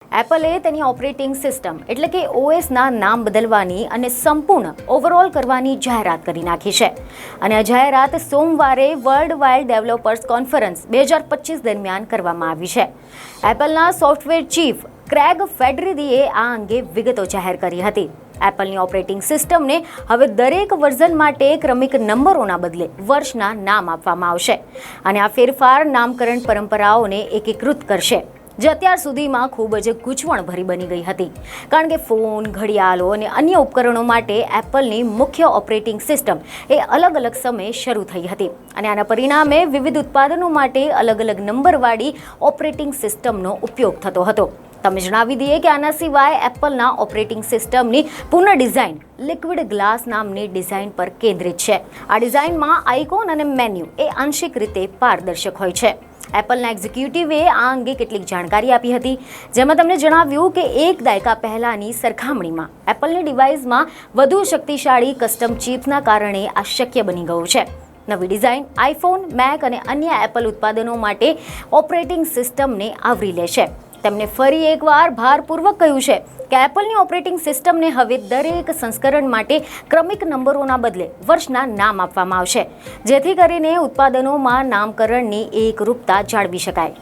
એપલે તેની operating system એટલે કે ઓએસના નામ બદલવાની અને સંપૂર્ણ ઓવરઓલ કરવાની જાહેરાત કરી નાખી છે. અને આ જાહેરાત સોમવારે વર્લ્ડ વાઇડ ડેવલપર્સ કોન્ફરન્સ 2025 દરમિયાન કરવામાં આવી છે. એપલના સોફ્ટવેર ચીફ ક્રેગ ફેડરીદીએ આ અંગે વિગતો જાહેર કરી હતી. એપલની ઓપરેટિંગ સિસ્ટમને હવે દરેક વર્ઝન માટે ક્રમિક નંબરોના બદલે વર્ષના નામ આપવામાં આવશે અને આ ફેરફાર નામકરણ પરંપરાઓને એકીકૃત કરશે, જે અત્યાર સુધીમાં ખૂબ જ ગૂંચવણભરી બની ગઈ હતી, કારણ કે ફોન, ઘડિયાળો અને અન્ય ઉપકરણો માટે એપલની મુખ્ય ઓપરેટિંગ સિસ્ટમ એ અલગ અલગ સમયે શરૂ થઈ હતી અને આના પરિણામે વિવિધ ઉત્પાદનો માટે અલગ અલગ નંબરવાળી ઓપરેટિંગ સિસ્ટમનો ઉપયોગ થતો હતો. તમે જણાવી દઈએ કે આના સિવાય એપલના ઓપરેટિંગ સિસ્ટમની પુનઃ ડિઝાઇન લિક્વિડ ગ્લાસ નામની ડિઝાઇન પર કેન્દ્રિત છે. આ ડિઝાઇનમાં આઇકોન અને મેન્યુ એ આંશિક રીતે પારદર્શક હોય છે. એપલના એક્ઝિક્યુટિવે આ અંગે કેટલીક જાણકારી આપી હતી, જેમાં તેમણે જણાવ્યું કે એક દાયકા પહેલાંની સરખામણીમાં એપલની ડિવાઇસમાં વધુ શક્તિશાળી કસ્ટમ ચિપ્સના કારણે આ શક્ય બની ગયું છે. નવી ડિઝાઇન આઈફોન, મેક અને અન્ય એપલ ઉત્પાદનો માટે ઓપરેટિંગ સિસ્ટમને આવરી લે છે. તેમણે ફરી એકવાર ભારપૂર્વક કહ્યું છે કે એપલની ઓપરેટિંગ સિસ્ટમને હવે દરેક સંસ્કરણ માટે ક્રમિક નંબરોના બદલે વર્ષના નામ આપવામાં આવશે, જેથી કરીને ઉત્પાદનોમાં નામકરણની એકરૂપતા જાળવી શકાય.